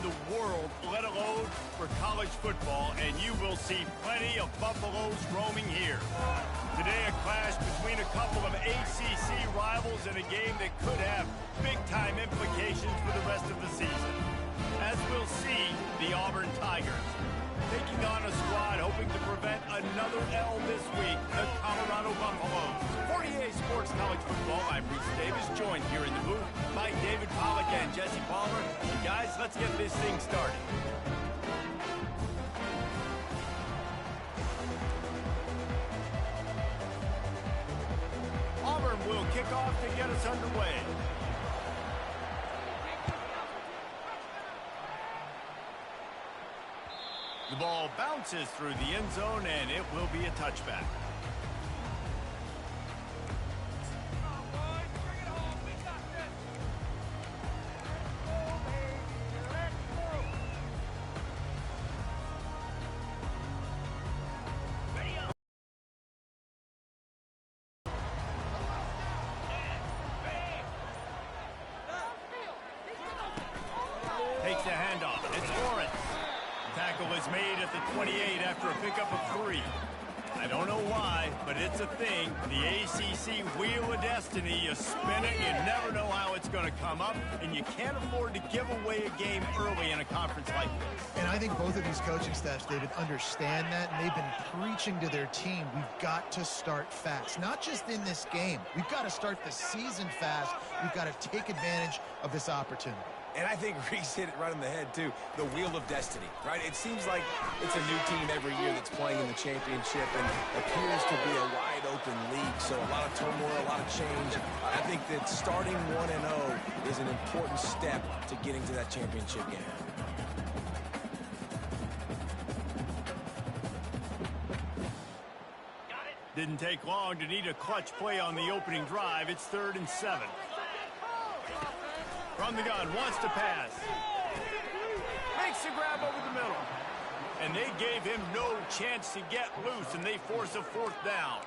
the world, let alone for college football, and you will see plenty of Buffaloes roaming here. Today, a clash between a couple of ACC rivals in a game that could have big-time implications for the rest of the season. As we'll see, the Auburn Tigers taking on a squad hoping to prevent another L this week, the Colorado Buffaloes. For EA Sports College Football, I'm Reese Davis, joined here in the booth by David Pollack and Jesse Palmer. And guys, let's get this thing started. Auburn will kick off to get us underway. The ball bounces through the end zone, and it will be a touchback. Takes the handoff. It's Lawrence. Tackle is made at the 28 after a pickup of 3. I don't know why, but it's a thing. The ACC Wheel of Destiny, you spin it, you never know how it's going to come up, and you can't afford to give away a game early in a conference like this. And I think both of these coaching staffs, David, understand that, and they've been preaching to their team, we've got to start fast. Not just in this game. We've got to start the season fast. We've got to take advantage of this opportunity. And I think Reese hit it right on the head, too. The Wheel of Destiny, right? It seems like it's a new team every year that's playing in the championship and appears to be a wide-open league. So a lot of turmoil, a lot of change. I think that starting 1-0 is an important step to getting to that championship game. Didn't take long to need a clutch play on the opening drive. It's 3rd and 7. From the gun, wants to pass. Makes the grab over the middle. And they gave him no chance to get loose, and they force a 4th down.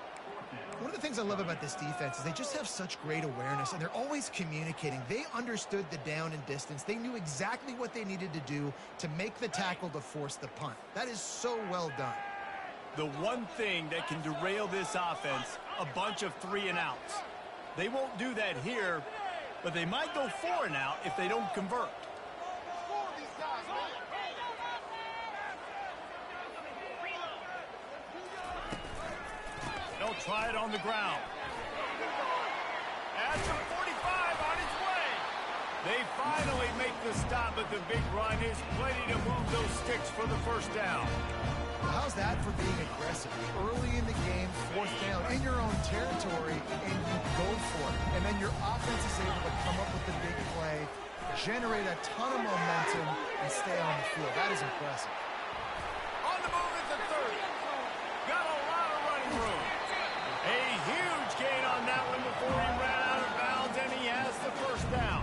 One of the things I love about this defense is they just have such great awareness, and they're always communicating. They understood the down and distance. They knew exactly what they needed to do to make the tackle to force the punt. That is so well done. The one thing that can derail this offense, a bunch of 3-and-outs. They won't do that here, but they might go 4-and-out if they don't convert. They'll try it on the ground. At the 45 on its way. They finally make the stop, but the big run is plenty to move those sticks for the 1st down. How's that for being aggressive? Early in the game, 4th down, in your own territory, and you go for it. And then your offense is able to come up with the big play, generate a ton of momentum, and stay on the field. That is impressive. On the move at the 30. Got a lot of running room. A huge gain on that one before he ran out of bounds, and he has the 1st down.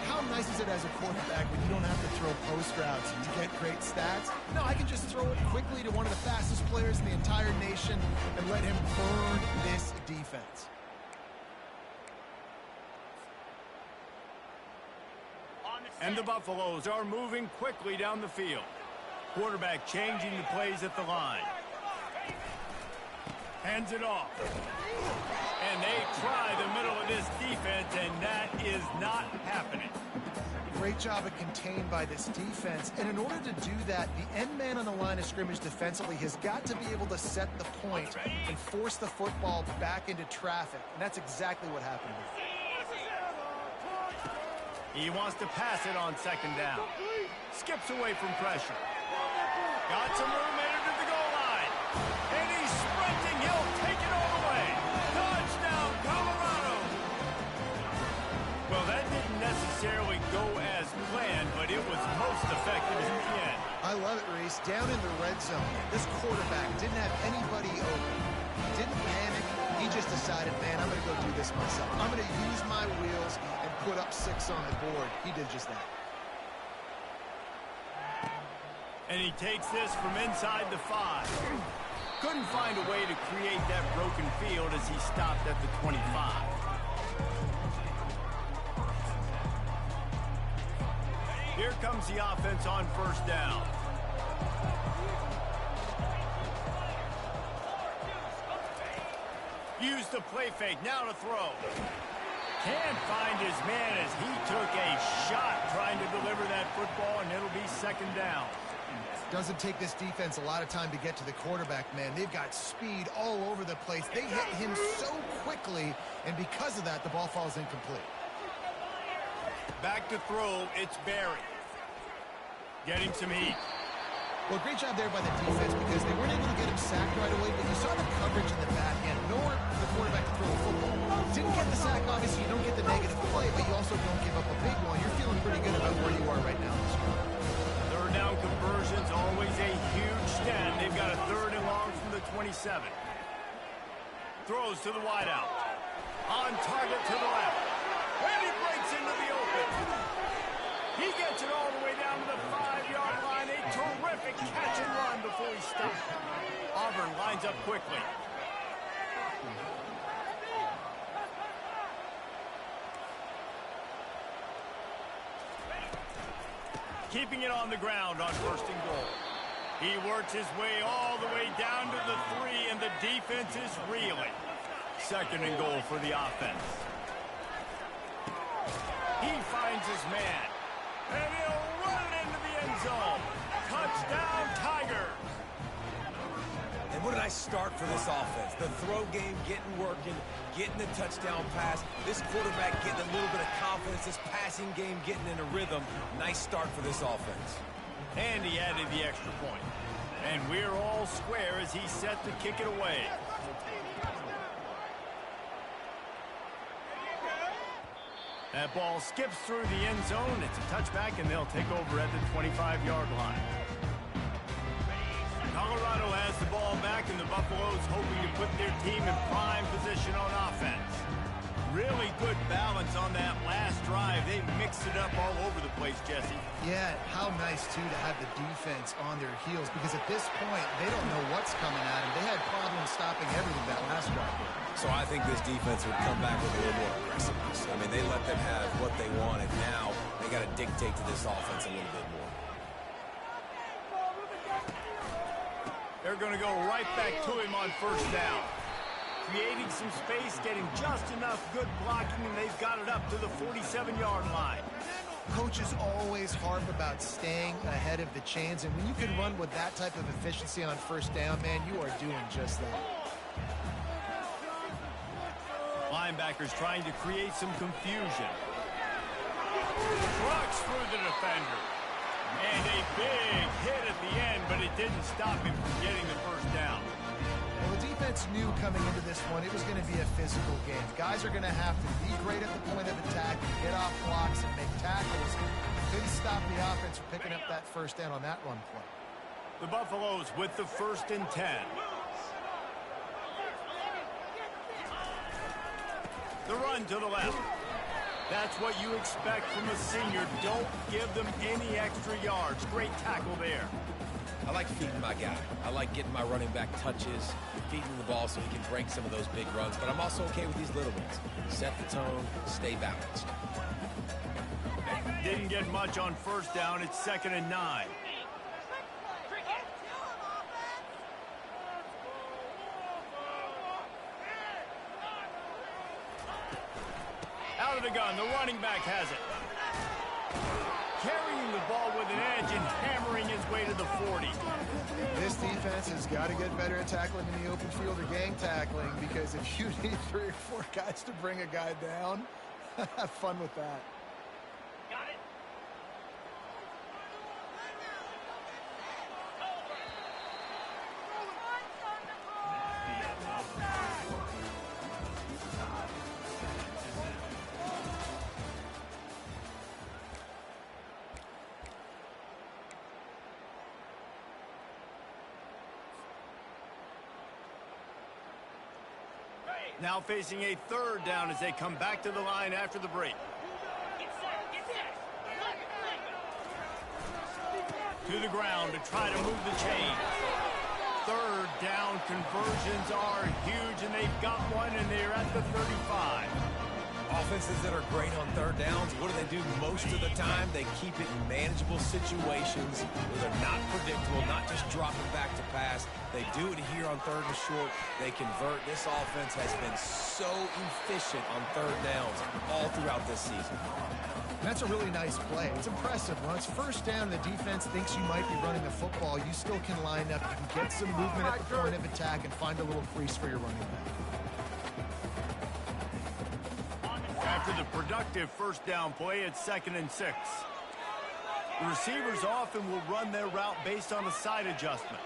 How nice is it as a quarterback when you don't have to throw post routes to get great stats? No, I can just throw it quickly to one of the fastest players in the entire nation and let him burn this defense. And the Buffaloes are moving quickly down the field. Quarterback changing the plays at the line. Hands it off. And they try the middle of this defense, and that is not happening. Great job of contained by this defense. And in order to do that, the end man on the line of scrimmage defensively has got to be able to set the point and force the football back into traffic. And that's exactly what happened here. He wants to pass it on 2nd down. Skips away from pressure. Got some room headed to the goal line. And he's sprinting. He'll take it all the way. Touchdown, Colorado. Well, that didn't necessarily go as planned, but it was most effective in the end. I love it, Reese. Down in the red zone, this quarterback didn't have anybody open. Didn't panic. He just decided, man, I'm going to go do this myself. I'm going to use my wheels and put up 6 on the board. He did just that. And he takes this from inside the 5. Couldn't find a way to create that broken field as he stopped at the 25. Here comes the offense on first down. Use the play fake, now to throw. Can't find his man as he took a shot trying to deliver that football, and it'll be second down. Doesn't take this defense a lot of time to get to the quarterback, man. They've got speed all over the place. They hit him so quickly, and because of that, the ball falls incomplete. Back to throw, it's Barry. Getting some heat. Well, great job there by the defense because they weren't able to get him sacked right away, but you saw the coverage in the back end. Nowhere for the quarterback to throw the football. Didn't get the sack, obviously. You don't get the negative play, but you also don't give up a big one. You're feeling pretty good about where you are right now in this game. Third down conversions, always a huge stat. They've got a third and long from the 27. Throws to the wideout. On target to the left. And he breaks into the open. He gets it all the way down to the 5-yard line. A terrific catch and run before he stopped. Auburn lines up quickly. Keeping it on the ground on first and goal. He works his way all the way down to the 3, and the defense is reeling. Second and goal for the offense. He finds his man, and he'll run it into the end zone. Touchdown, Tigers. And what did I start for this offense? The throw game getting working, getting the touchdown pass. This quarterback getting a little bit of confidence. This passing game getting in a rhythm. Nice start for this offense. And he added the extra point. And we're all square as he's set to kick it away. That ball skips through the end zone. It's a touchback, and they'll take over at the 25-yard line. Colorado has the ball back, and the Buffaloes hoping to put their team in prime position on offense. Really good balance on that last drive. They mixed it up all over the place, Jesse. Yeah, how nice, too, to have the defense on their heels because at this point, they don't know what's coming at them. They had problems stopping everything that last drive. So I think this defense would come back with a little more aggressiveness. I mean, they let them have what they wanted. Now they got to dictate to this offense a little bit more. They're going to go right back to him on first down. Creating some space, getting just enough good blocking, and they've got it up to the 47-yard line. Coaches always harp about staying ahead of the chains, and when you can run with that type of efficiency on first down, man, you are doing just that. Linebackers trying to create some confusion. Trucks through the defender. And a big hit at the end, but it didn't stop him from getting the first down. Well, the defense knew coming into this one it was going to be a physical game. Guys are going to have to be great at the point of attack and get off blocks and make tackles. Couldn't stop the offense from picking up that first down on that run play. The Buffaloes with the 1st and 10. The run to the left. That's what you expect from a senior. Don't give them any extra yards. Great tackle there. I like feeding my guy. I like getting my running back touches, feeding the ball so he can break some of those big runs. But I'm also okay with these little ones. Set the tone, stay balanced. Didn't get much on first down. It's 2nd and 9. Out of the gun, the running back has it. Carrying the ball with an edge and hammering his way to the 40. This defense has got to get better at tackling in the open field or gang tackling because if you need 3 or 4 guys to bring a guy down, have fun with that. Got it. Now facing a 3rd down as they come back to the line after the break. To the ground to try to move the chain. 3rd down conversions are huge, and they've got one, and they're at the 35. Offenses that are great on third downs, what do? Most of the time? They keep it in manageable situations where they're not predictable, not just dropping back to pass. They do it here on third and short. They convert. This offense has been so efficient on third downs all throughout this season. That's a really nice play. It's impressive. When it's first down, the defense thinks you might be running the football. You still can line up. You can get some movement at the point of attack and find a little crease for your running back. After the productive first down play, it's 2nd and 6. The receivers often will run their route based on a side adjustment.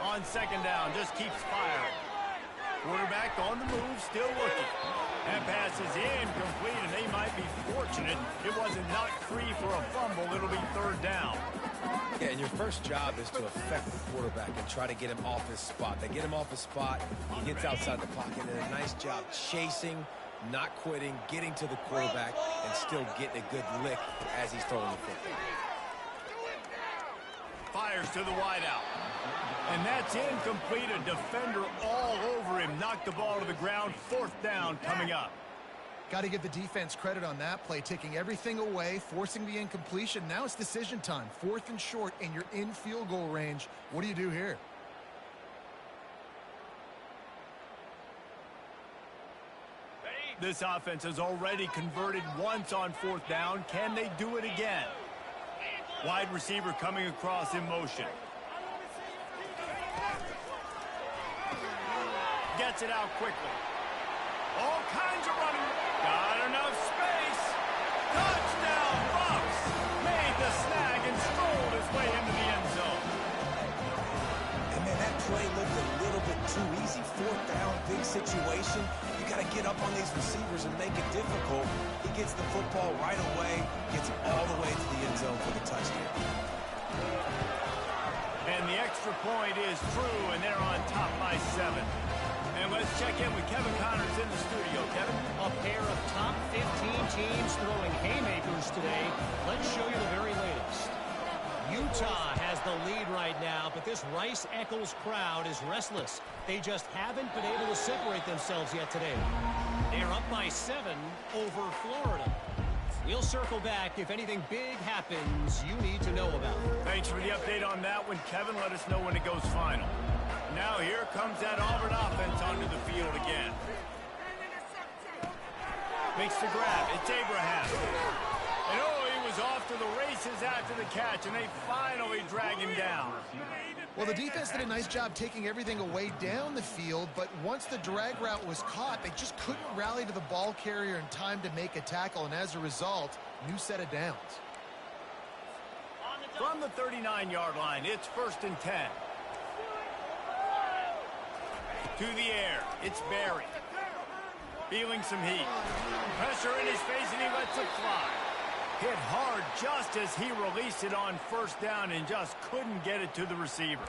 On 2nd down, just keeps firing. Quarterback on the move, still looking. That pass is incomplete, and they might be fortunate it wasn't knocked free for a fumble. It'll be 3rd down. Yeah, and your first job is to affect the quarterback and try to get him off his spot. They get him off his spot, he gets outside the pocket, and a nice job chasing, not quitting, getting to the quarterback, and still getting a good lick as he's throwing the football. Fires to the wideout. And that's incomplete. A defender all over him. Knocked the ball to the ground. 4th down coming up. Got to give the defense credit on that play, taking everything away, forcing the incompletion. Now it's decision time. 4th and short, and you're in field goal range. What do you do here? This offense has already converted once on 4th down. Can they do it again? Wide receiver coming across in motion. Gets it out quickly. All kinds of running. Got enough space. Touchdown, Bucks. Made the snag and strolled his way into the end zone. And man, that play looked a little bit too easy. 4th down, big situation. You got to get up on these receivers and make it difficult. He gets the football right away, gets it all the way to the end zone for the touchdown. And the extra point is true, and they're on top by 7. And let's check in with Kevin Connors in the studio. Kevin? A pair of top 15 teams throwing haymakers today. Let's show you the very latest. Utah has the lead right now, but this Rice-Eccles crowd is restless. They just haven't been able to separate themselves yet today. They're up by 7 over Florida. We'll circle back if anything big happens you need to know about. Thanks for the update on that one, Kevin. Let us know when it goes final. Now here comes that Auburn offense onto the field again. Makes the grab. It's Abraham. And he was off to the races after the catch, and they finally drag him down. Well, the defense did a nice job taking everything away down the field, but once the drag route was caught, they just couldn't rally to the ball carrier in time to make a tackle, and as a result, new set of downs. From the 39-yard line, it's 1st and 10. To the air, it's Barry. Feeling some heat. Pressure in his face, and he lets it fly. Hit hard just as he released it on 1st down and just couldn't get it to the receiver.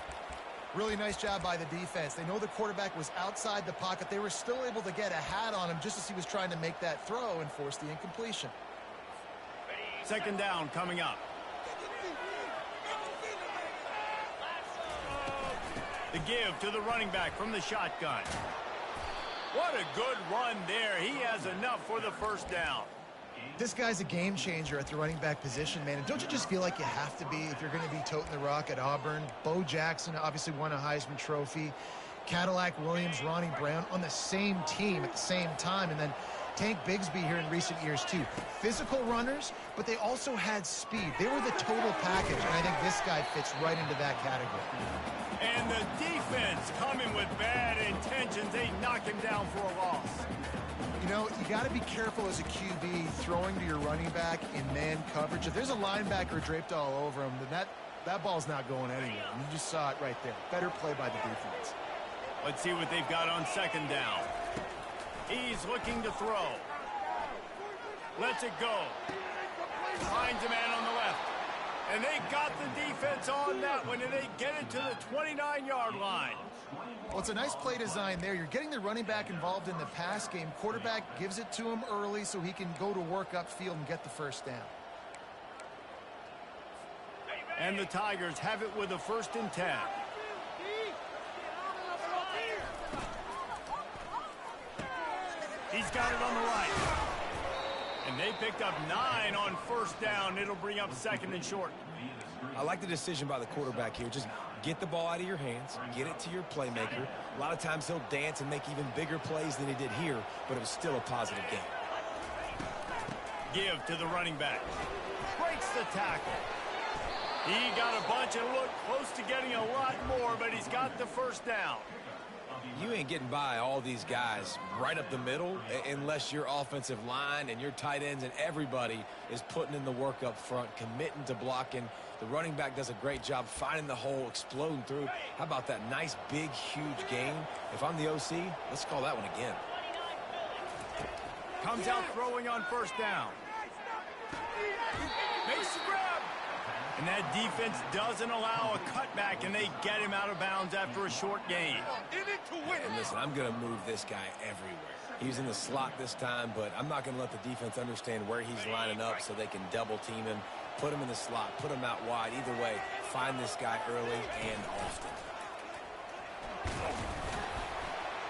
Really nice job by the defense. They know the quarterback was outside the pocket. They were still able to get a hat on him just as he was trying to make that throw and force the incompletion. 2nd down coming up. The give to the running back from the shotgun. What a good run there. He has enough for the 1st down. This guy's a game changer at the running back position, man. And don't you just feel like you have to be if you're going to be toting the rock at Auburn? Bo Jackson obviously won a Heisman Trophy. Cadillac Williams, Ronnie Brown on the same team at the same time. And then Tank Bigsby here in recent years, too. Physical runners, but they also had speed. They were the total package, and I think this guy fits right into that category. And the defense coming with bad intentions. They knock him down for a loss. You know, you got to be careful as a QB throwing to your running back in man coverage. If there's a linebacker draped all over him, then that ball's not going anywhere. You just saw it right there. Better play by the defense. Let's see what they've got on 2nd down. He's looking to throw. Lets it go. Finds a man on the left. And they got the defense on that one, and they get it to the 29-yard line. Well, it's a nice play design there. You're getting the running back involved in the pass game. Quarterback gives it to him early so he can go to work upfield and get the 1st down. And the Tigers have it with a 1st and 10. He's got it on the right. And they picked up 9 on first down. It'll bring up second and short. I like the decision by the quarterback here. Just get the ball out of your hands, get it to your playmaker. A lot of times he'll dance and make even bigger plays than he did here, but it was still a positive game. Give to the running back. Breaks the tackle. He got a bunch and looked close to getting a lot more, but he's got the first down. You ain't getting by all these guys right up the middle unless your offensive line and your tight ends and everybody is putting in the work up front, committing to blocking. The running back does a great job finding the hole, exploding through. How about that nice, big, huge gain? If I'm the OC, let's call that one again. Comes out throwing on first down. Makes the grab. And that defense doesn't allow a cutback, and they get him out of bounds after a short gain. And listen, I'm going to move this guy everywhere. He's in the slot this time, but I'm not going to let the defense understand where he's lining up so they can double team him, put him in the slot, put him out wide. Either way, find this guy early and often.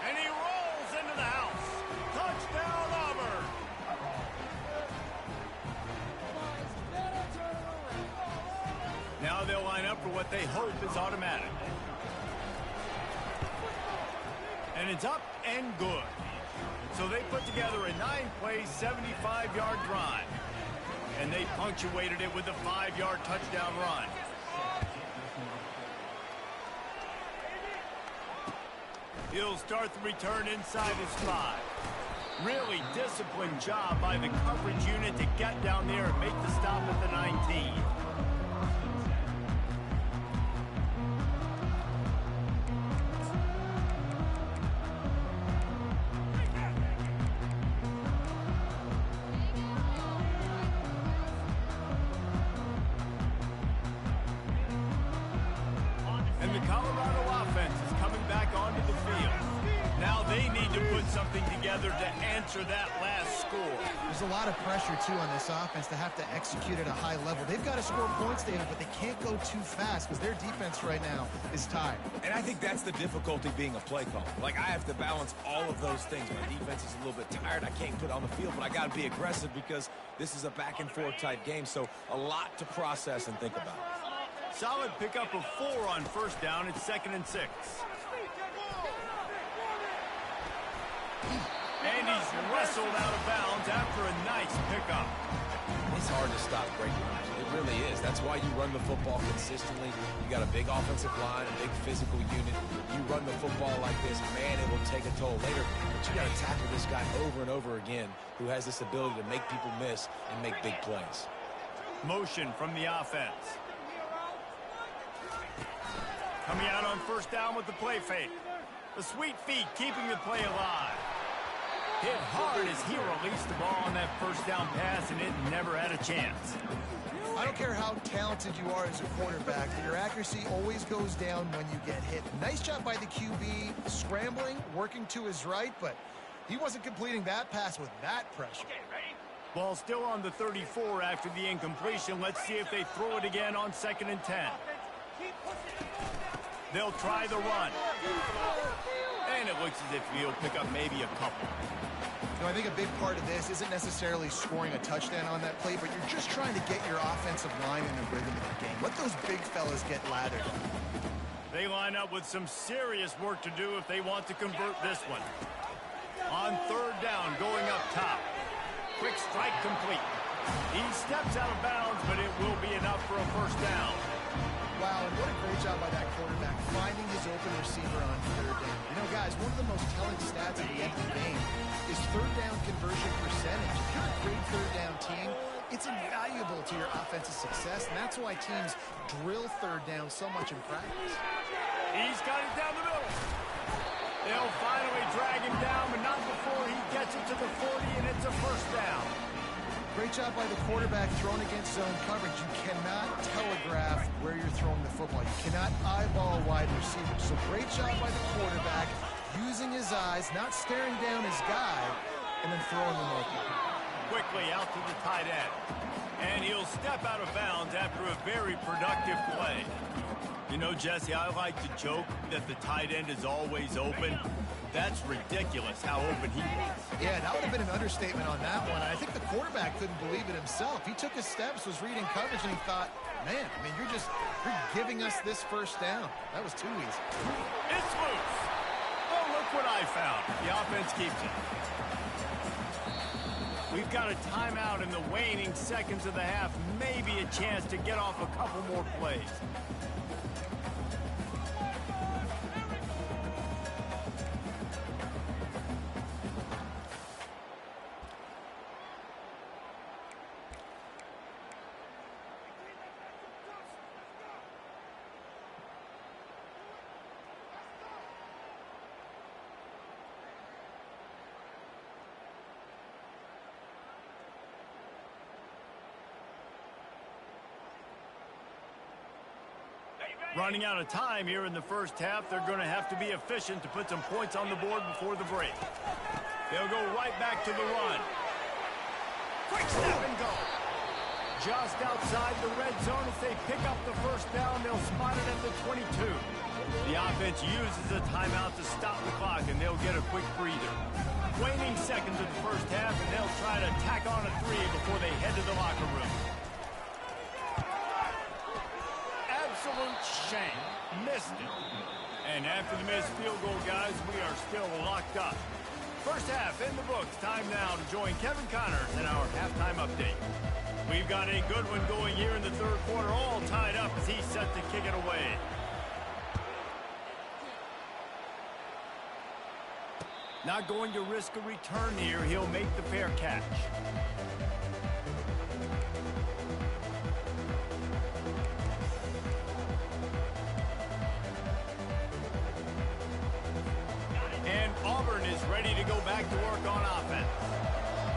And he rolls into the house. Touchdown, Auburn. Now they'll line up for what they hope is automatic. And it's up and good. So they put together a 9-play, 75-yard drive. And they punctuated it with a 5-yard touchdown run. He'll start the return inside his 5. Really disciplined job by the coverage unit to get down there and make the stop at the 19. And the Colorado offense is coming back onto the field. Now they need to put something together to answer that last score. There's a lot of pressure, too, on this offense to have to execute at a high level. They've got to score points, David, but they can't go too fast because their defense right now is tired. And I think that's the difficulty being a play caller. Like, I have to balance all of those things. My defense is a little bit tired. I can't put it on the field, but I got to be aggressive because this is a back-and-forth type game, so a lot to process and think about. Solid pickup of 4 on first down. It's 2nd and 6. And he's wrestled out of bounds after a nice pickup. It's hard to stop great runs. It really is. That's why you run the football consistently. You got a big offensive line, a big physical unit. You run the football like this, man, it will take a toll later. But you got to tackle this guy over and over again who has this ability to make people miss and make big plays. Motion from the offense. Coming out on first down with the play fake. The sweet feet keeping the play alive. Hit hard as he released the ball on that first down pass, and it never had a chance. I don't care how talented you are as a quarterback, but your accuracy always goes down when you get hit. Nice job by the QB, scrambling, working to his right, but he wasn't completing that pass with that pressure. Ball still on the 34 after the incompletion. Let's see if they throw it again on 2nd and 10. They'll try the run. And it looks as if he'll pick up maybe a couple. You know, I think a big part of this isn't necessarily scoring a touchdown on that play, but you're just trying to get your offensive line in the rhythm of the game. Let those big fellas get lathered. They line up with some serious work to do if they want to convert this one. On 3rd down, going up top. Quick strike complete. He steps out of bounds, but it will be enough for a first down. Wow, and what a great job by that quarterback, finding his open receiver on 3rd down. You know, guys, one of the most telling stats at the end of the game is 3rd down conversion percentage. If you're a great 3rd down team, it's invaluable to your offensive success, and that's why teams drill 3rd down so much in practice. He's got it down the middle. They'll finally drag him down, but not before he gets it to the 40, and it's a first down. Great job by the quarterback throwing against zone coverage. You cannot telegraph where you're throwing the football. You cannot eyeball a wide receiver. So great job by the quarterback using his eyes, not staring down his guy, and then throwing them open. Quickly out to the tight end. And he'll step out of bounds after a very productive play. You know, Jesse, I like to joke that the tight end is always open. That's ridiculous how open he was. Yeah, that would have been an understatement on that one. I think the quarterback couldn't believe it himself. He took his steps, was reading coverage, and he thought, man, I mean, you're giving us this first down. That was too easy. It's loose. Oh, look what I found. The offense keeps it. We've got a timeout in the waning seconds of the half. Maybe a chance to get off a couple more plays. Running out of time here in the first half. They're going to have to be efficient to put some points on the board before the break. They'll go right back to the run. Quick step and go. Just outside the red zone. If they pick up the first down, they'll spot it at the 22. The offense uses a timeout to stop the clock, and they'll get a quick breather. Waning seconds of the first half, and they'll try to tack on a 3 before they head to the locker room. Absolute shame. Missed it. And after the missed field goal, guys, we are still locked up. First half in the books. Time now to join Kevin Connors in our halftime update. We've got a good one going here in the third quarter, all tied up as he's set to kick it away. Not going to risk a return here. He'll make the fair catch. And Auburn is ready to go back to work on offense.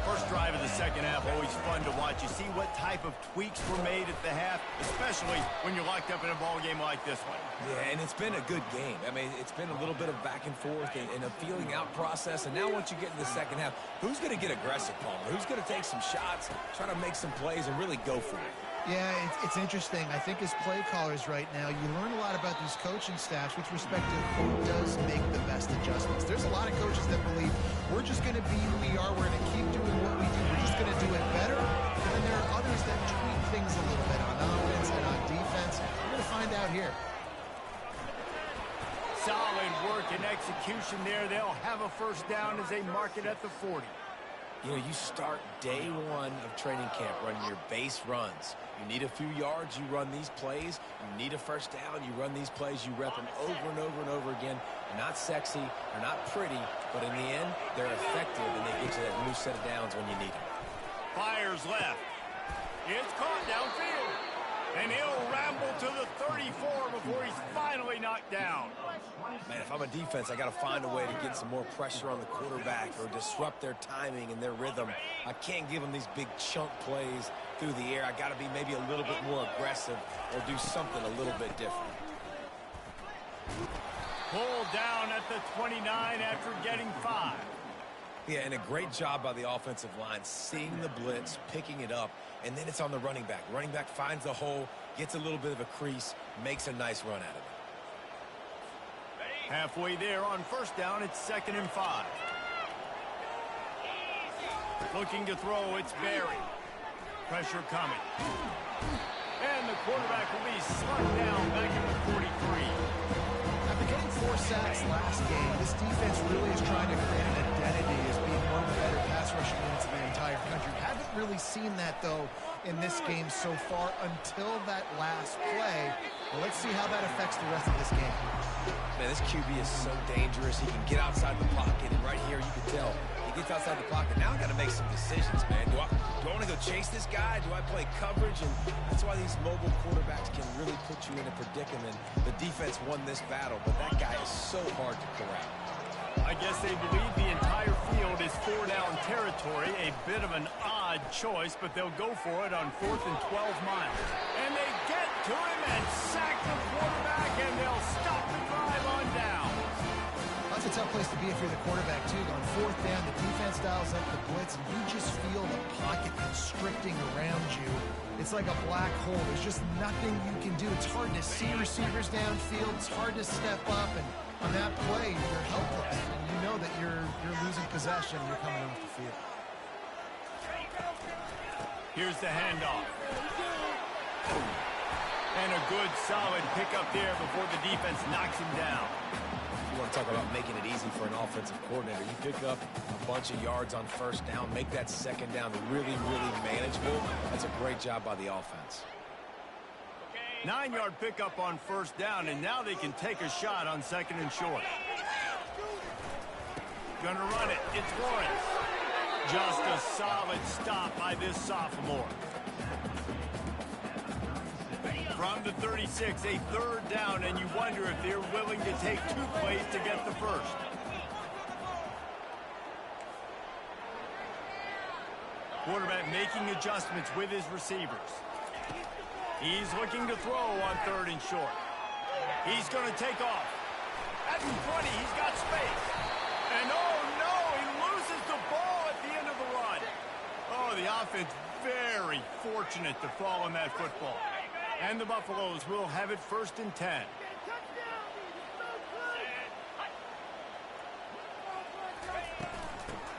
First drive of the second half, always fun to watch. You see what type of tweaks were made at the half, especially when you're locked up in a ball game like this one. Yeah, and it's been a good game. I mean, it's been a little bit of back and forth and a feeling out process. And now once you get in the second half, who's going to get aggressive, Palmer? Who's going to take some shots, try to make some plays, and really go for it? Yeah, it's interesting. I think as play callers right now, you learn a lot about these coaching staffs with respect to who does make the best adjustments. There's a lot of coaches that believe we're just going to be who we are. We're going to keep doing what we do. We're just going to do it better. And then there are others that tweak things a little bit on offense and on defense. We're going to find out here. Solid work and execution there. They'll have a first down as they mark it at the 40. You know, you start day one of training camp running your base runs. You need a few yards, you run these plays. You need a first down, you run these plays. You rep them over and over and over again. They're not sexy, they're not pretty, but in the end, they're effective, and they get you that new set of downs when you need them. Fires left. It's caught downfield. And he'll ramble to the 34 before he's finally knocked down. Man, if I'm a defense, I got to find a way to get some more pressure on the quarterback or disrupt their timing and their rhythm. I can't give them these big chunk plays through the air. I got to be maybe a little bit more aggressive or do something a little bit different. Pulled down at the 29 after getting 5. Yeah, and a great job by the offensive line, seeing the blitz, picking it up, and then it's on the running back. Running back finds the hole, gets a little bit of a crease, makes a nice run out of it. Halfway there on first down, it's 2nd and 5. Looking to throw, it's Barry. Pressure coming. And the quarterback will be slugged down back at the 43. After getting 4 sacks last game, this defense really is trying to create an identity as being one of the better pass rushing units in the entire country. Haven't really seen that, though, in this game so far until that last play. Well, let's see how that affects the rest of this game. Man, this QB is so dangerous. He can get outside the pocket, and right here you can tell he gets outside the pocket. Now I got to make some decisions, man. Do I want to go chase this guy? Do I play coverage? And that's why these mobile quarterbacks can really put you in a predicament. The defense won this battle, but that guy is so hard to corral. I guess they believe the entire field is 4-down territory. A bit of an odd choice, but they'll go for it on 4th and 12 miles. And they get to him and sack the quarterback, and they'll stop the drive on down. That's a tough place to be if you're the quarterback, too. On 4th down, the defense dials up the blitz, and you just feel the pocket constricting around you. It's like a black hole. There's just nothing you can do. It's hard to see receivers downfield. It's hard to step up, and On that play, you're helpless. You know that you're losing possession. You're coming off the field. Here's the handoff. And a good, solid pickup there before the defense knocks him down. You want to talk about making it easy for an offensive coordinator. You pick up a bunch of yards on first down, make that second down really, really manageable. That's a great job by the offense. 9-yard pickup on first down, and now they can take a shot on second and short. Gonna run it. It's Lawrence. Just a solid stop by this sophomore. From the 36, a third down, and you wonder if they're willing to take 2 plays to get the first. Quarterback making adjustments with his receivers. He's looking to throw on third and short. He's going to take off. At the 20, he's got space. And oh no, he loses the ball at the end of the run. Oh, the offense very fortunate to fall on that football. And the Buffaloes will have it first and 10.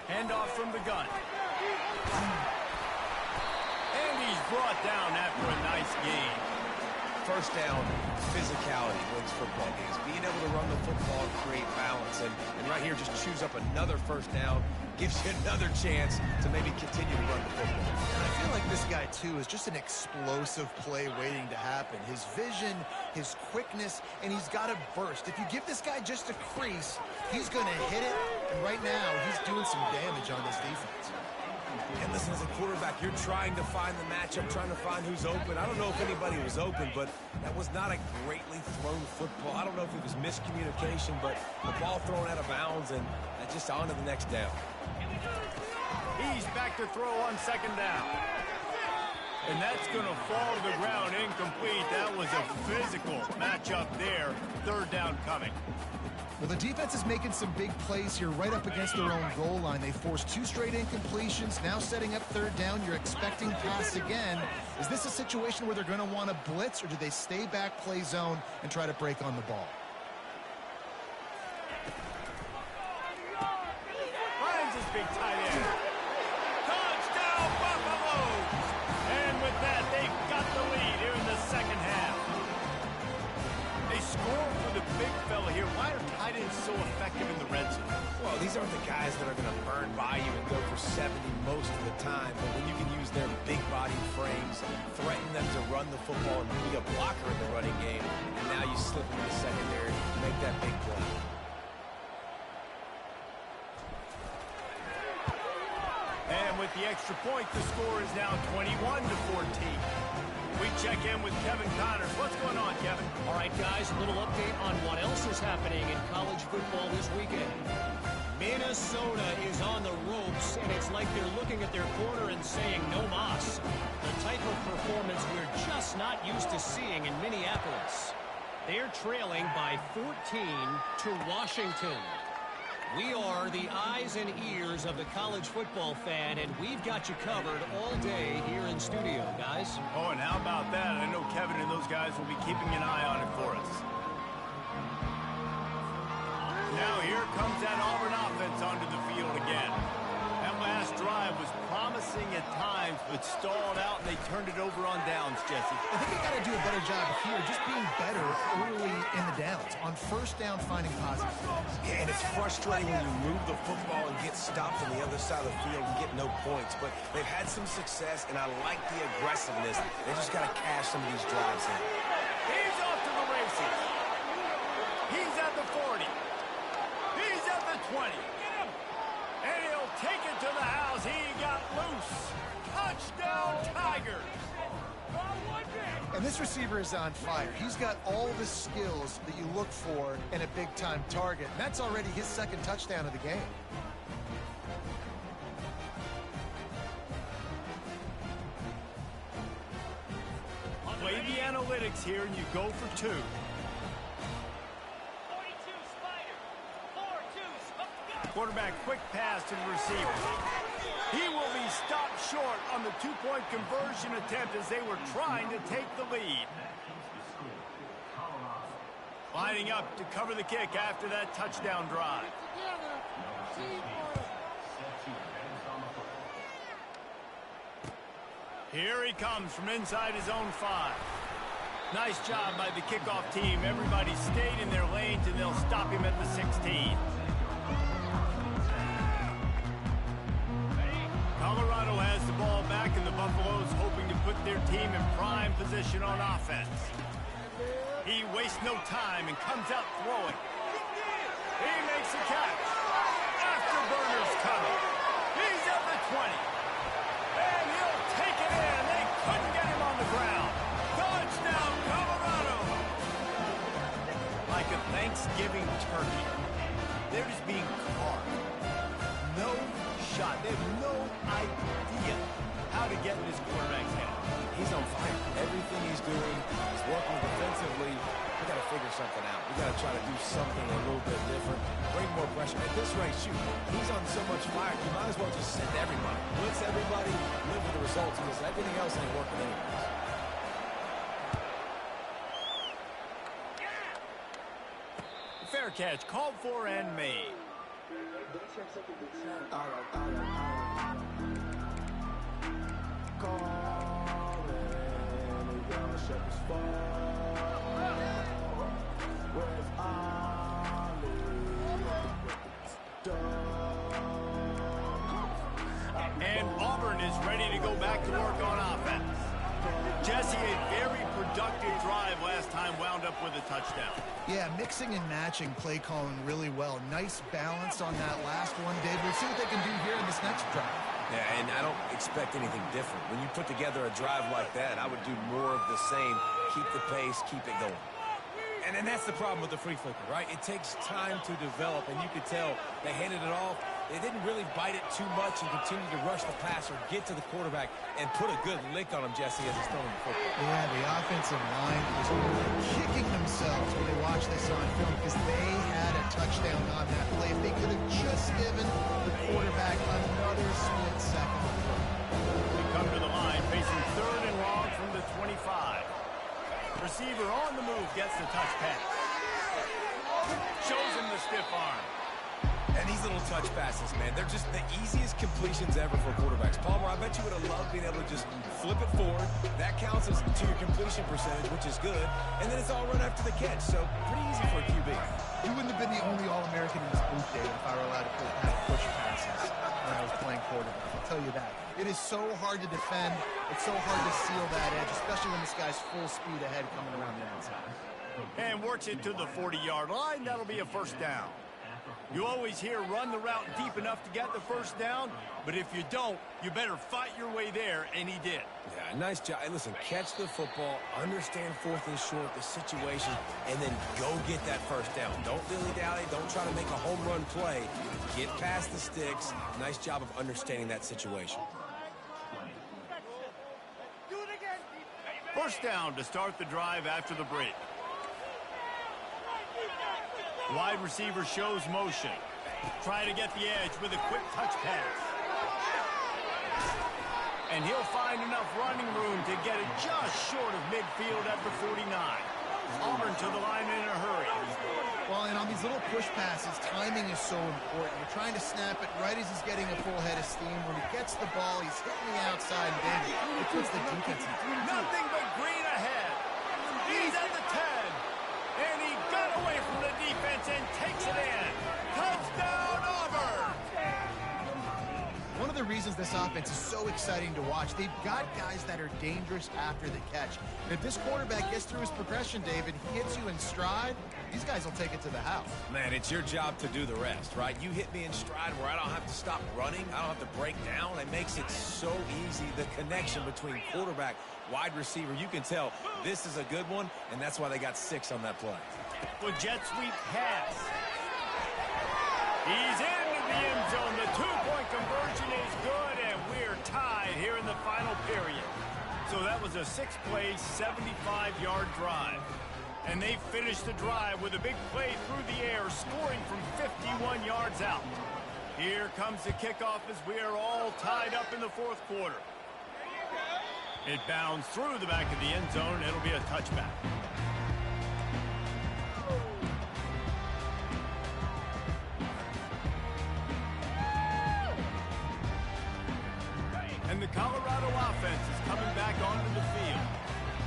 Handoff from the gun. And he's brought down after a nice gain. First down, physicality wins football games. Being able to run the football and create balance. And right here, just choose up another first down. Gives you another chance to maybe continue to run the football. And I feel like this guy, too, is just an explosive play waiting to happen. His vision, his quickness, and he's got a burst. If you give this guy just a crease, he's going to hit it. And right now, he's doing some damage on this defense. And listen, as a quarterback, you're trying to find the matchup, trying to find who's open. I don't know if anybody was open, but that was not a greatly thrown football. I don't know if it was miscommunication, but the ball thrown out of bounds and just on to the next down. He's back to throw on second down. And that's going to fall to the ground incomplete. That was a physical matchup there. Third down coming. Well, the defense is making some big plays here right up against their own goal line. They forced 2 straight incompletions, now setting up third down. You're expecting pass again. Is this a situation where they're going to want to blitz, or do they stay back, play zone, and try to break on the ball? Finds his big tight end. Touchdown, Buffaloes! And with that, they've got the lead here in the second half. They score for the big fella here. Why are tight ends so effective in the red zone? Well, these aren't the guys that are going to burn by you and go for 70 most of the time, but when you can use their big body frames, threaten them to run the football and be a blocker in the running game, and now you slip into the secondary, make that big play. And with the extra point, the score is now 21-14. We check in with Kevin Connors. What's going on, Kevin? All right, guys, a little update on what else is happening in college football this weekend. Minnesota is on the ropes, and it's like they're looking at their corner and saying, no mas. The type of performance we're just not used to seeing in Minneapolis. They're trailing by 14 to Washington. We are the eyes and ears of the college football fan, and we've got you covered all day here in studio, guys. Oh, and how about that? I know Kevin and those guys will be keeping an eye on it for us. Now here comes that Auburn offense onto the field again. That last drive was promising at times, but stalled out, and they turned it over on downs, Jesse. I think they got to do a better job here, just being better early in the downs. On first down, finding positive. Yeah, and it's frustrating when you move the football and get stopped on the other side of the field and get no points. But they've had some success, and I like the aggressiveness. They just got to cash some of these drives in. He's off to the races. He's at the 40. He's at the 20. And he'll take it to the house. He got loose. Touchdown, Tigers. And this receiver is on fire. He's got all the skills that you look for in a big-time target. And that's already his second touchdown of the game. Play the analytics here, and you go for 2. Quarterback quick pass to the receiver. He will be stopped short on the 2-point conversion attempt as they were trying to take the lead. Lining up to cover the kick after that touchdown drive. Here he comes from inside his own 5. Nice job by the kickoff team. Everybody stayed in their lanes, and they'll stop him at the 16. Colorado has the ball back, and the Buffaloes hoping to put their team in prime position on offense. He wastes no time and comes out throwing. He makes a catch. Afterburner's coming. He's at the 20. And he'll take it in. They couldn't get him on the ground. Touchdown, Colorado. Like a Thanksgiving turkey. They're just being carved. No shot. They have no idea how to get in this quarterback's head. He's on fire. Everything he's doing is working defensively. We got to figure something out. We got to try to do something a little bit different. Bring more pressure. At this rate, shoot, he's on so much fire. You might as well just send everybody. Blitz everybody. Live with the results because everything else ain't working anyways. Fair catch, called for and made. And Auburn is ready to go back to work on offense. Jesse, a very productive drive last time, wound up with a touchdown. Yeah, mixing and matching play calling really well. Nice balance on that last one, Dave. We'll see what they can do here in this next drive. Yeah, and I don't expect anything different. When you put together a drive like that, I would do more of the same. Keep the pace, keep it going. And that's the problem with the free flicker, right? It takes time to develop, and you could tell they handed it off. They didn't really bite it too much and continue to rush the passer, get to the quarterback, and put a good lick on him, Jesse, as he's throwing the football. Yeah, the offensive line was kicking themselves when they watched this on film because they had a touchdown on that play. If they could have just given the quarterback another split second. They come to the line, facing 3rd and long from the 25. Receiver on the move gets the touch pass. Shows him the stiff arm. And these little touch passes, man, they're just the easiest completions ever for quarterbacks. Palmer, I bet you would have loved being able to just flip it forward. That counts as to your completion percentage, which is good. And then it's all run after the catch, so pretty easy for a QB. You wouldn't have been the only All-American in this booth, Dave, if I were allowed to push passes when I was playing quarterback. I'll tell you that. It is so hard to defend. It's so hard to seal that edge, especially when this guy's full speed ahead coming around the outside. And works it to the 40-yard line. That'll be a first down. You always hear run the route deep enough to get the first down, but if you don't, you better fight your way there, and he did. Yeah, nice job. Hey, listen, catch the football, understand 4th and short, the situation, and then go get that first down. Don't dilly-dally. Don't try to make a home run play. Get past the sticks. Nice job of understanding that situation. First down to start the drive after the break. Wide receiver shows motion. Try to get the edge with a quick touch pass. And he'll find enough running room to get it just short of midfield at the 49. Auburn to the line in a hurry. Well, and on these little push passes, timing is so important. You're trying to snap it right as he's getting a full head of steam. When he gets the ball, he's hitting the outside, and then it puts the defense in. Nothing but green ahead. He's at the 10. And he got away from the defense and takes it in. Touchdown, Auburn! One of the reasons this offense is so exciting to watch, they've got guys that are dangerous after the catch. And if this quarterback gets through his progression, David, he hits you in stride, these guys will take it to the house. Man, it's your job to do the rest, right? You hit me in stride where I don't have to stop running. I don't have to break down. It makes it so easy, the connection between quarterback, wide receiver. You can tell this is a good one, and that's why they got 6 on that play. With jet sweep pass. He's into the end zone. The 2-point conversion is good, and we're tied here in the final period. So that was a 6-play, 75-yard drive. And they finished the drive with a big play through the air, scoring from 51 yards out. Here comes the kickoff as we are all tied up in the 4th quarter. It bounds through the back of the end zone. It'll be a touchback.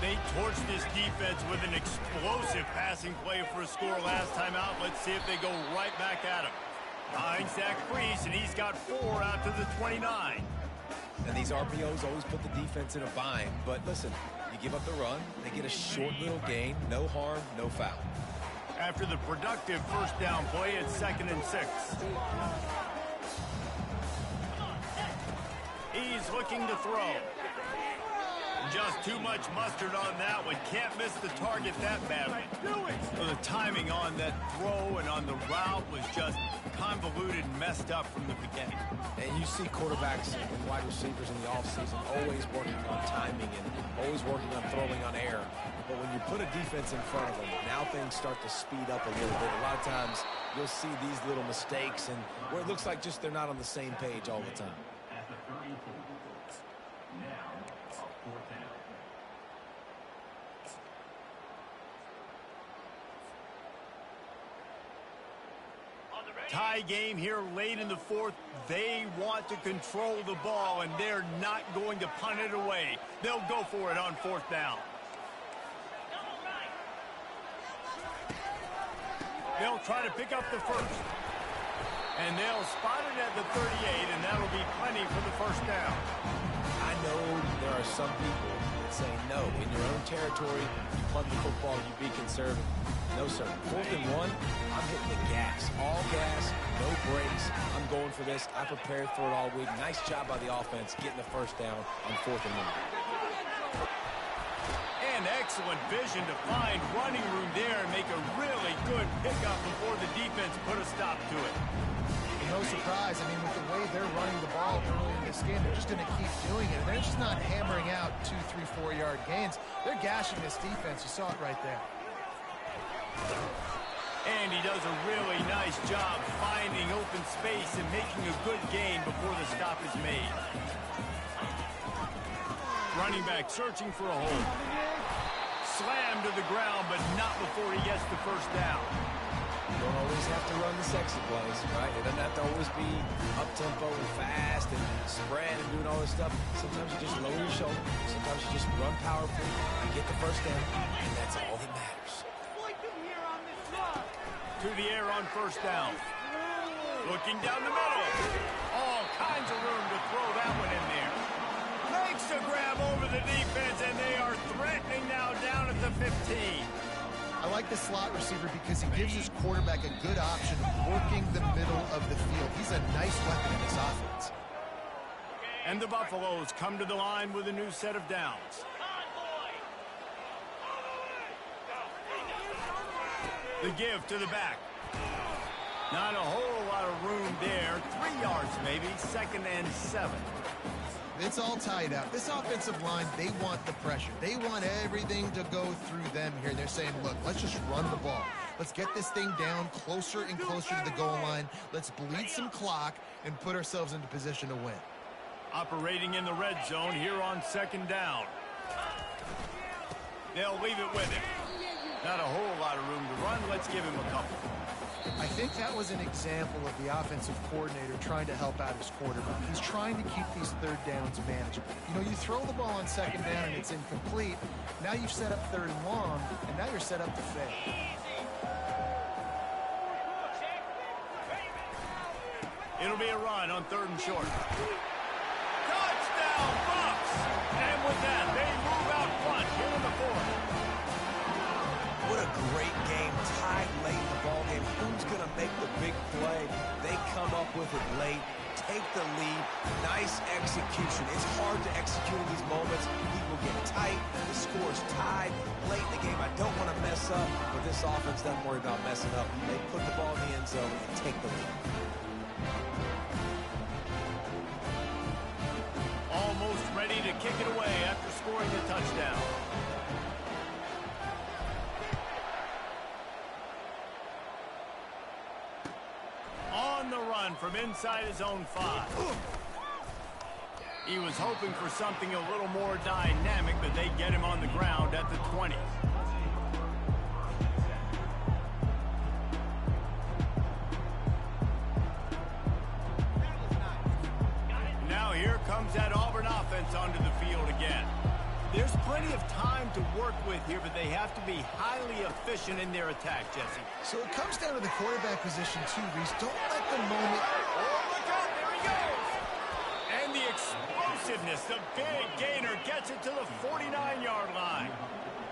They torched this defense with an explosive passing play for a score last time out. Let's see if they go right back at him. Finds that crease, and he's got 4 out to the 29. And these RPOs always put the defense in a bind. But listen, you give up the run, they get a short little gain, no harm, no foul. After the productive first down play, it's 2nd and 6. He's looking to throw. Just too much mustard on that one. Can't miss the target that badly. So the timing on that throw and on the route was just convoluted and messed up from the beginning. And you see quarterbacks and wide receivers in the offseason always working on timing and always working on throwing on air. But when you put a defense in front of them, now things start to speed up a little bit. A lot of times you'll see these little mistakes and where it looks like just they're not on the same page all the time. Tie game here late in the 4th. They want to control the ball, and they're not going to punt it away. They'll go for it on 4th down. They'll try to pick up the first. And they'll spot it at the 38, and that'll be plenty for the first down. I know there are some people that say, no, in your own territory, you punt the football, you be conservative. No, sir. 4th and 1, I'm hitting the gas. All gas, no brakes. I'm going for this. I prepared for it all week. Nice job by the offense getting the first down on 4th and 1. And excellent vision to find running room there and make a really good pickup before the defense put a stop to it. No surprise. I mean, with the way they're running the ball early in this game, they're just going to keep doing it. And they're just not hammering out 2, 3, 4-yard gains. They're gashing this defense. You saw it right there. And he does a really nice job finding open space and making a good gain before the stop is made. Running back searching for a hole. Slammed to the ground, but not before he gets the first down. You don't always have to run the sexy plays, right? It doesn't have to always be up-tempo and fast and spread and doing all this stuff. Sometimes you just lower your shoulder. Sometimes you just run powerfully and get the first down, and that's all that matters. To the air on first down. Looking down the middle. All kinds of room to throw that one in there. Makes a grab over the defense, and they are threatening now down at the 15. I like the slot receiver because he gives his quarterback a good option of working the middle of the field. He's a nice weapon in this offense. And the Buffaloes come to the line with a new set of downs. The give to the back. Not a whole lot of room there. 3 yards maybe. 2nd and 7. It's all tied up. This offensive line, they want the pressure. They want everything to go through them here. They're saying, look, let's just run the ball. Let's get this thing down closer and closer to the goal line. Let's bleed some clock and put ourselves into position to win. Operating in the red zone here on 2nd down. They'll leave it with him. Not a whole lot of room to run. Let's give him a couple. I think that was an example of the offensive coordinator trying to help out his quarterback. He's trying to keep these 3rd downs manageable. You know, you throw the ball on 2nd down and it's incomplete. Now you've set up 3rd and long, and now you're set up to fail. It'll be a run on 3rd and short. Touchdown, Bucs! And with that, they move out front here in the 4th. What a great game, tied late in the ball game. Who's going to make the big play? They come up with it late, take the lead. Nice execution. It's hard to execute in these moments. People get tight. The score's tied late in the game. I don't want to mess up, but this offense doesn't worry about messing up. They put the ball in the end zone and take the lead. Almost ready to kick it away after scoring the touchdown. On the run from inside his own 5. He was hoping for something a little more dynamic, but they get him on the ground at the 20. Now here comes that Auburn offense onto the field again. There's plenty of time to work with here, but they have to be highly efficient in their attack, Jesse. So it comes down to the quarterback position too, Reese. Don't let the moment... Oh, look out, there he goes! And the explosiveness, the big gainer gets it to the 49-yard line.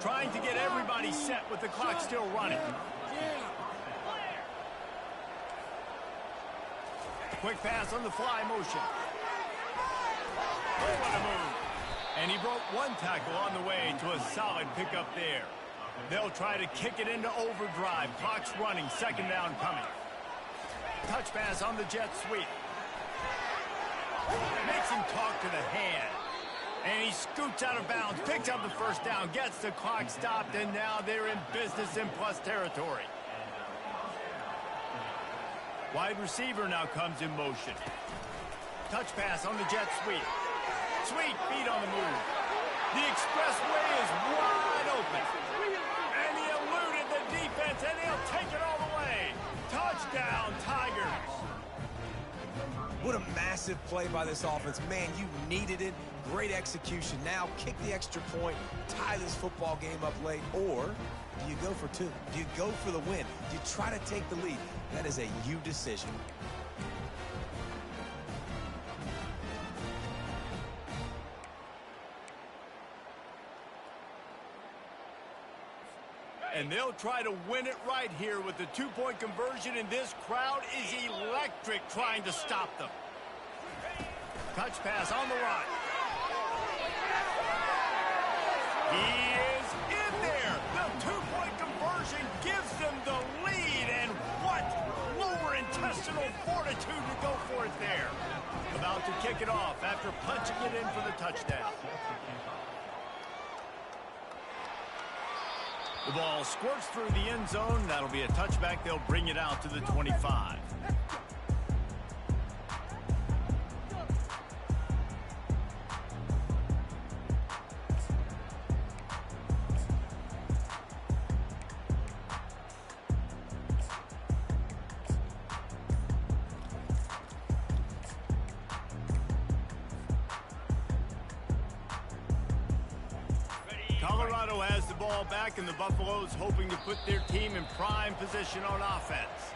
Trying to get everybody set with the clock still running. Quick pass on the fly motion. Oh, what a move. And he broke one tackle on the way to a solid pickup there. They'll try to kick it into overdrive. Clock's running, second down coming. Touch pass on the jet sweep. Makes him talk to the hand. And he scoots out of bounds, picks up the first down, gets the clock stopped, and now they're in business in plus territory. Wide receiver now comes in motion. Touch pass on the jet sweep. Sweet feet on the move. The expressway is wide open. And he eluded the defense, and he'll take it all the way. Touchdown, Tigers. What a massive play by this offense. Man, you needed it. Great execution. Now kick the extra point, tie this football game up late, or do you go for two? Do you go for the win? Do you try to take the lead? That is a you decision. And they'll try to win it right here with the two-point conversion, and this crowd is electric trying to stop them. Touch pass on the run. He is in there. The two-point conversion gives them the lead, and what lower intestinal fortitude to go for it there. About to kick it off after punching it in for the touchdown. The ball squirts through the end zone. That'll be a touchback. They'll bring it out to the 25. Colorado has the ball back, and the Buffaloes hoping to put their team in prime position on offense.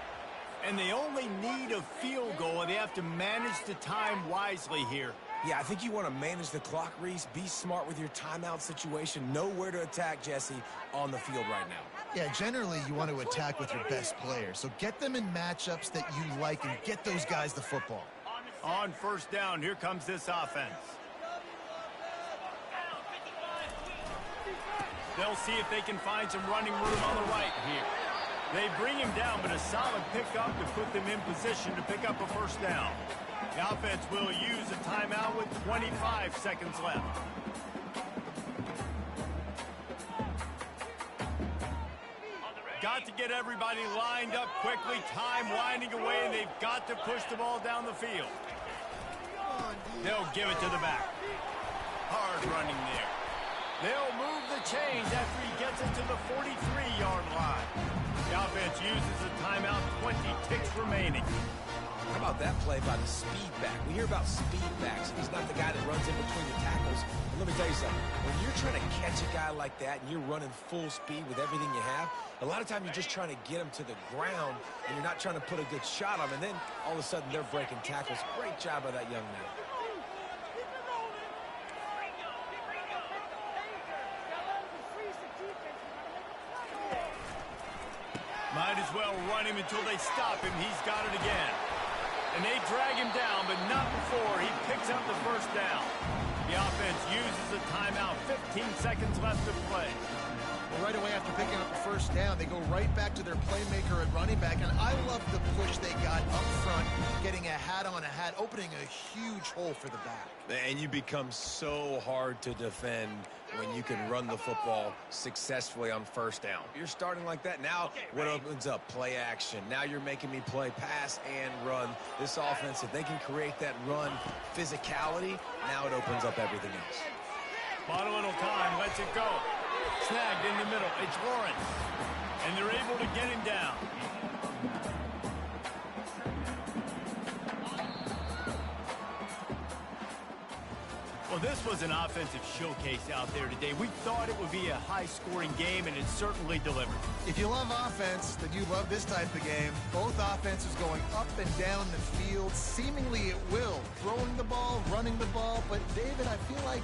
And they only need a field goal, and they have to manage the time wisely here. Yeah, I think you want to manage the clock, Reese. Be smart with your timeout situation. Know where to attack, Jesse, on the field right now. Yeah, generally you want to attack with your best players. So get them in matchups that you like and get those guys the football. On first down, here comes this offense. They'll see if they can find some running room on the right here. They bring him down, but a solid pickup to put them in position to pick up a first down. The offense will use a timeout with 25 seconds left. Got to get everybody lined up quickly. Time winding away, and they've got to push the ball down the field. They'll give it to the back. Hard running there. They'll move the chains after he gets it to the 43-yard line. The offense uses a timeout, 20 ticks remaining. How about that play by the speed back? We hear about speed backs. He's not the guy that runs in between the tackles. But let me tell you something. When you're trying to catch a guy like that and you're running full speed with everything you have, a lot of times you're just trying to get him to the ground and you're not trying to put a good shot on him. And then all of a sudden they're breaking tackles. Great job by that young man. Might as well run him until they stop him. He's got it again. And they drag him down, but not before he picks up the first down. The offense uses a timeout. 15 seconds left to play. Well, right away after picking up the first down, they go right back to their playmaker at running back. And I love the push they got up front, getting a hat on a hat, opening a huge hole for the back. And you become so hard to defend when you can run the football successfully on first down. You're starting like that. Now what opens up? Play action. Now you're making me play pass and run. This offense, if they can create that run physicality, now it opens up everything else. Bought a little time, lets it go. Snagged in the middle. It's Lawrence. And they're able to get him down. Well, this was an offensive showcase out there today. We thought it would be a high-scoring game, and it certainly delivered. If you love offense, then you love this type of game. Both offenses going up and down the field, seemingly at will. Throwing the ball, running the ball. But, David, I feel like